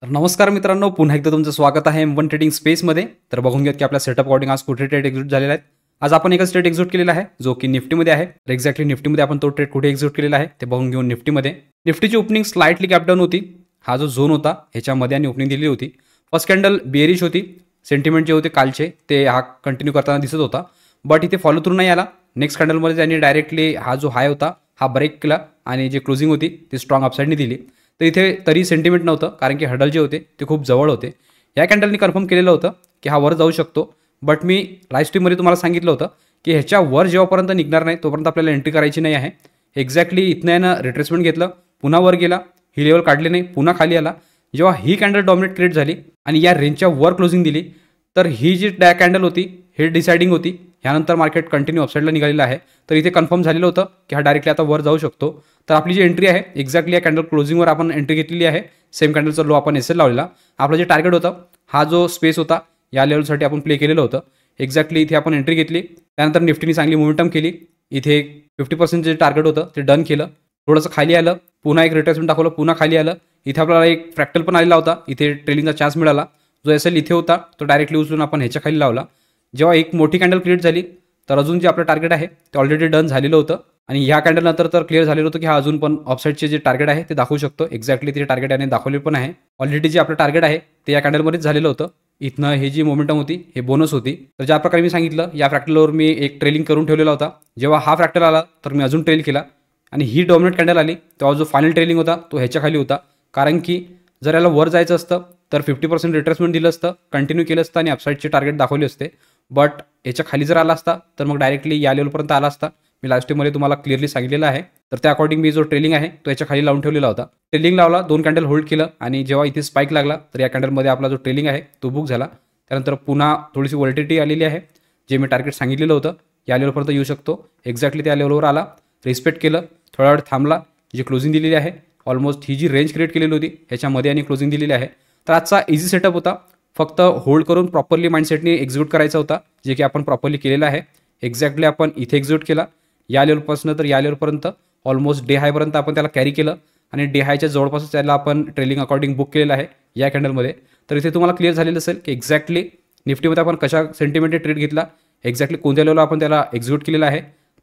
तर नमस्कार मित्रांनो, पुन्हा एकदा तुमचं स्वागत आहे M1 ट्रेडिंग स्पेसमध्ये. तर बघून घेऊयात की आपल्या सेटअप अकॉर्डिंग आज कुठे ट्रेड एक्झिक्यूट झालेला आहे. आज आपण एकच ट्रेड एक्झिक्यूट केलेला आहे, जो की निफ्टीमध्ये आहे. तर एक्झॅक्टली निफ्टीमध्ये आपण तो ट्रेड कुठे एक्झिक्यूट केलेला आहे ते बघून घेऊन निफ्टीमध्ये. निफ्टीची ओपनिंग स्लाइटली गॅप डाऊन होती. हा जो झोन होता ह्याच्यामध्ये आणि ओपनिंग दिली होती. फर्स्ट कॅन्डल बेरिश होती. सेंटिमेंट जे होते कालचे ते हा कंटिन्यू करताना दिसत होता, बट इथे फॉलो थ्रू नाही आला. नेक्स्ट कॅन्डलमध्ये त्यांनी डायरेक्टली हा जो हाय होता हा ब्रेक केला आणि जी क्लोजिंग होती ती स्ट्रॉंग अपसाईडने दिली. तर इथे तरी सेंटिमेंट नव्हतं, कारण की हडल जे होते ते खूप जवळ होते. या कॅन्डलनी कन्फर्म केलेलं होतं की हा वर जाऊ शकतो, बट मी लाईव्ह स्ट्रीममध्ये तुम्हाला सांगितलं होतं की ह्याच्या वर जेव्हापर्यंत निघणार नाही तोपर्यंत आपल्याला एंट्री करायची नाही आहे. एक्झॅक्टली इथनं यानं रिट्रेसमेंट घेतलं, पुन्हा वर गेला, ही लेवल काढली नाही, पुन्हा खाली आला. जेव्हा ही कॅन्डल डॉमिनेट क्रिएट झाली आणि या रेंजच्या वर क्लोजिंग दिली, तर ही जी कॅन्डल होती हे डिसाइडिंग होती. ह्यानंतर मार्केट कंटिन्यू अपसाईडला निघालेलं आहे. तर इथे कन्फर्म झालेलं होतं की हा डायरेक्टली आता वर जाऊ शकतो. तर आपली जी एंट्री आहे एक्झॅक्टली या कॅन्डल क्लोजिंगवर आपण एंट्री घेतलेली आहे. सेम कॅन्डलचा लो आपण एसएल लावलेला. आपलं जे टार्गेट होतं, हा जो स्पेस होता या लेवलसाठी आपण प्ले केलेलं होतं. एक्झॅक्टली इथे आपण एंट्री घेतली. त्यानंतर निफ्टीने चांगली मोमेंटम केली. इथे 50% जे टार्गेट होतं ते डन केलं. थोडंसं खाली आलं, पुन्हा एक रिट्रेसमेंट दाखवलं, पुन्हा खाली आलं. इथे आपल्याला एक फ्रॅक्टल पण आलेला होता. इथे ट्रेलिंगचा चान्स मिळाला. जो एसएल इथे होता तो डायरेक्टली उचलून आपण ह्याच्या खाली लावला. जेव्हा एक मोठी कॅन्डल क्रिएट झाली, तर अजून जे आपलं टार्गेट आहे ते ऑलरेडी डन झालेलं होतं. आणि ह्या कॅन्डलनंतर तर क्लिअर झालेलं होतं की हा अजून पण ऑफसाईडचे जे टार्गेट आहे ते दाखवू शकतो. एक्झॅक्टली ते टार्गेट याने दाखवले पण आहे. ऑलरेडी जे आपलं टार्गेट आहे ते या कॅन्डलमध्येच झालेलं होतं. इथनं हे जी मोमेंटम होती हे बोनस होती. तर ज्या प्रकारे मी सांगितलं, या फ्रॅक्टलवर मी एक ट्रेलिंग करून ठेवलेला होता. जेव्हा हा फ्रॅक्टल आला तर मी अजून ट्रेल केला आणि ही डॉमिनेट कॅन्डल आली तेव्हा जो फायनल ट्रेलिंग होता तो ह्याच्या खाली होता. कारण की जर याला वर जायचं असतं तर 50% रिट्रेसमेंट दिलं असतं, कंटिन्यू केलं असतं आणि अपसाईडचे टार्गेट दाखवले असते. बट याच्या खाली जर आला असता तर मग डायरेक्टली या लेवलपर्यंत आला असता. मी लास्ट टाइममध्ये तुम्हाला क्लिअरली सांगितलेलं आहे. तर त्या अकॉर्डिंग मी जो ट्रेलिंग आहे तो याच्या खाली लावून ठेवलेला होता. ट्रेलिंग लावला, 2 कॅन्डल होल्ड केलं आणि जेव्हा इथे स्पाइक लागला तर या कॅन्डलमध्ये आपला जो ट्रेलिंग आहे तो बुक झाला. त्यानंतर पुन्हा थोडीशी व्हॉलिटिलिटी आलेली आहे. जे मी टार्गेट सांगितलेलं होतं या लेवलपर्यंत येऊ शकतो, एक्झॅक्टली त्या लेवलवर आला, रिस्पेक्ट केलं, थोडा वेळ थांबला, जी क्लोजिंग दिलेली आहे ऑलमोस्ट ही जी रेंज क्रिएट केलेली होती ह्याच्यामध्ये आणि क्लोजिंग दिलेली आहे. तर आजचा इझी सेटअप होता. फक्त होल्ड करून प्रॉपरली माइंडसेटने एक्झिक्यूट करायचा होता, जे की आपण प्रॉपरली केलेलं आहे. एक्झॅक्टली आपण इथे एक्झिक्यूट केला. या लेवलपासून तर या लेवलपर्यंत ऑलमोस्ट डे हायपर्यंत आपण त्याला कॅरी केलं आणि डे हायच्या जवळपास त्याला आपण ट्रेलिंग अकॉर्डिंग बुक केलेलं आहे या कॅन्डलमध्ये. तर इथे तुम्हाला क्लिअर झालेलं असेल की एक्झॅक्टली निफ्टीमध्ये आपण कशा सेंटिमेंटने ट्रेड घेतला, एक्झॅक्टली कोणत्या लेवलला आपण त्याला एक्झिक्यूट केलेलं आहे.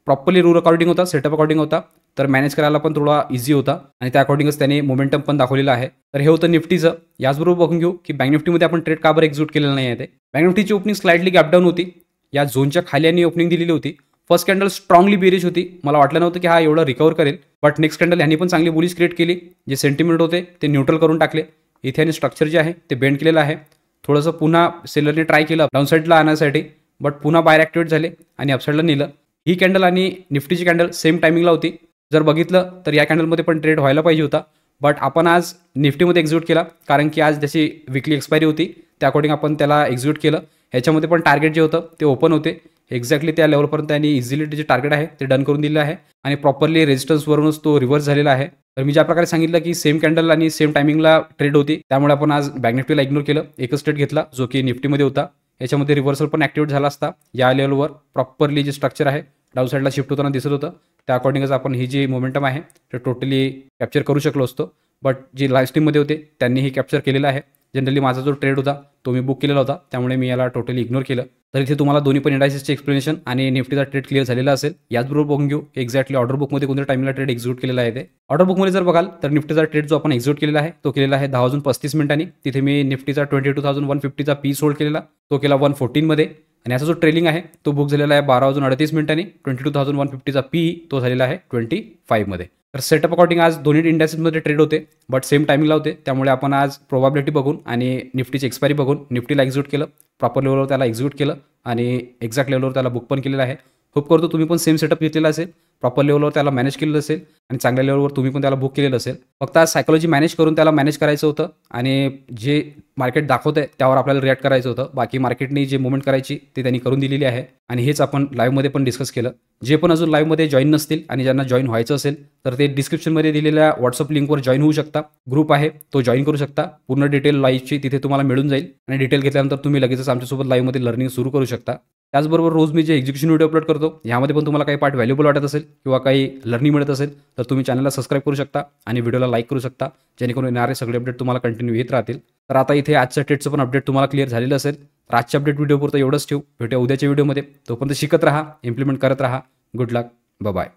प्रॉपरली रूल अकॉर्डिंग होता, सेटअप अकॉर्डिंग होता. तर मॅनेज करायला पण थोडा इझी होता आणि त्या अकॉर्डिंगच त्याने मोमेंटम पण दाखवलेलं आहे. तर हे होतं निफ्टीचं. याचबरोबर बघून घेऊ की बँक निफ्टीमध्ये आपण ट्रेड का बरं एक्झिक्यूट केलेलं नाही आहे ते. बँक निफ्टीची ओपनिंग स्लाइडली गॅप डाऊन होती. या झोनच्या खाली यांनी ओपनिंग दिलेली होती. फर्स्ट कॅन्डल स्ट्रॉंगली बेरिश होती. मला वाटलं नव्हतं की हा एवढं रिकवर करेल, बट नेक्स्ट कॅन्डल यांनी पण चांगली बुलिश क्रिएट केली. जे सेंटिमेंट होते ते न्यूट्रल करून टाकले. इथे आणि स्ट्रक्चर जे आहे ते बेंड केलेलं आहे. थोडंसं पुन्हा सेलरने ट्राय केलं डाऊन साईडला आणण्यासाठी, बट पुन्हा बायर ॲक्टिवेट झाले आणि अपसाईडला नेलं. ही कॅन्डल आणि निफ्टीची कॅन्डल सेम टायमिंगला होती. जर बघितलं तर या कॅन्डलमध्ये पण ट्रेड व्हायला पाहिजे होता, बट आपण आज निफ्टीमध्ये एक्झिक्यूट केला कारण की आज त्याची विकली एक्सपायरी होती. त्या अकॉर्डिंग आपण त्याला एक्झिक्यूट केलं. ह्याच्यामध्ये पण टार्गेट जे होतं ते ओपन होते. एक्झॅक्टली त्या लेवलपर्यंत त्यांनी इझिली जे टार्गेट आहे ते डन करून दिलं आहे आणि प्रॉपरली रेजिस्टन्सवरूनच तो रिव्हर्स झालेला आहे. तर मी ज्या प्रकारे सांगितलं की सेम कॅन्डल आणि सेम टायमिंगला ट्रेड होती, त्यामुळे आपण आज बँक निफ्टीला इग्नोर केलं. एकच ट्रेड घेतला जो की निफ्टीमध्ये होता. याच्यामध्ये रिव्हर्सल पण ॲक्टिवेट झाला असता. या लेवलवर प्रॉपरली जे स्ट्रक्चर आहे डाऊन साईडला शिफ्ट होताना दिसत होतं. त्या अकॉर्डिंगच आपण ही जी मोमेंटम आहे ते टोटली कॅप्चर करू शकलो असतो, बट जे लाईव्ह स्ट्रीममध्ये होते त्यांनीही कॅप्चर केलेलं आहे. जनरली माझा जो ट्रेड होता तो मी बुक केलेला होता, त्यामुळे मी याला टोटली इग्नोर केलं. तर इथे तुम्हाला दोन्ही पण इंडायसिसचे एक्सप्लेनेशन आणि निफ्टीचा ट्रेड क्लिअर झालेला असेल. याचबरोबर बघून घेऊ एक्झॅक्टली ऑर्डर बुकमध्ये कोणत्या टाइमला ट्रेड एक्झिक्यूट केलेला आहे ते. ऑर्डर बुकमध्ये जर बघाल तर निफ्टीचा ट्रेड जो आपण एक्झिक्यूट केलेला आहे तो केलेला आहे 10 वाजून 35 मिनिटांनी. तिथे मी निफ्टीचा 22,150चा पीस होल्ड केलेला, तो केला 114मध्ये. आणि याचा जो ट्रेलिंग आहे तो बुक झालेला आहे 12 वाजून 38 मिनिटांनी. 22,150चा पी तो झालेला आहे 25मध्ये. तर सेटअप अकॉर्डिंग आज दोन्ही इंडेक्सेसमध्ये ट्रेड होते, बट सेम टायमिंगला होते. त्यामुळे आपण आज प्रोबॅबिलिटी बघून आणि निफ्टीची एक्सपायरी बघून निफ्टीला एक्झिक्यूट केलं. प्रॉपर लेवलवर त्याला एक्झिक्यूट केलं आणि एक्झॅक्ट लेवलवर त्याला बुक पण केलेलं आहे. होप करतो तुम्ही पण सेम सेटअप घेतलेला असेल, प्रॉपर लेवलवर त्याला मॅनेज केलेलं असेल आणि चांगल्या लेवलवर तुम्ही पण त्याला बुक केलेलं असेल. फक्त आज सायकोलॉजी मॅनेज करून त्याला मॅनेज करायचं होतं आणि जे मार्केट दाखवत आहे त्यावर आपल्याला रिॲक्ट करायचं होतं. बाकी मार्केटने जे मुवमेंट करायची ते त्यांनी करून दिलेली आहे आणि हेच आपण लाईव्हमध्ये पण डिस्कस केलं. जे पण अजून लाईव्हमध्ये जॉईन नसतील आणि ज्यांना जॉईन व्हायचं असेल तर ते डिस्क्रिप्शनमध्ये दिलेल्या व्हॉट्सअप लिंकवर जॉईन होऊ शकता. ग्रुप आहे तो जॉईन करू शकता. पूर्ण डिटेल लाईव्हची तिथे तुम्हाला मिळून जाईल आणि डिटेल घेतल्यानंतर तुम्ही लगेचच आमच्यासोबत लाईव्हमध्ये लर्निंग सुरू करू शकता. त्याचबरोबर रोज मी जे एक्झिक्युशन व्हिडिओ अपलोड करतो यामध्ये पण तुम्हाला काही पार्ट व्हॅल्युबल वाटत असेल किंवा काही लर्निंग मिळत असेल तर तुम्ही चॅनलला सबस्क्राईब करू शकता आणि व्हिडिओला लाईक करू शकता, जेणेकरून येणारे सगळे अपडेट तुम्हाला कंटिन्यू येत राहतील. तर आता इथे आजच्या टेटचं पण अपडेट तुम्हाला क्लिअर झालेलं असेल. तर आजच्या अपडेट व्हिडिओपुरतं एवढंच ठेवू. भेटूया उद्याच्या व्हिडिओमध्ये. तोपर्यंत शिकत राहा, इम्प्लिमेंट करत राहा. गुड लक. बाय.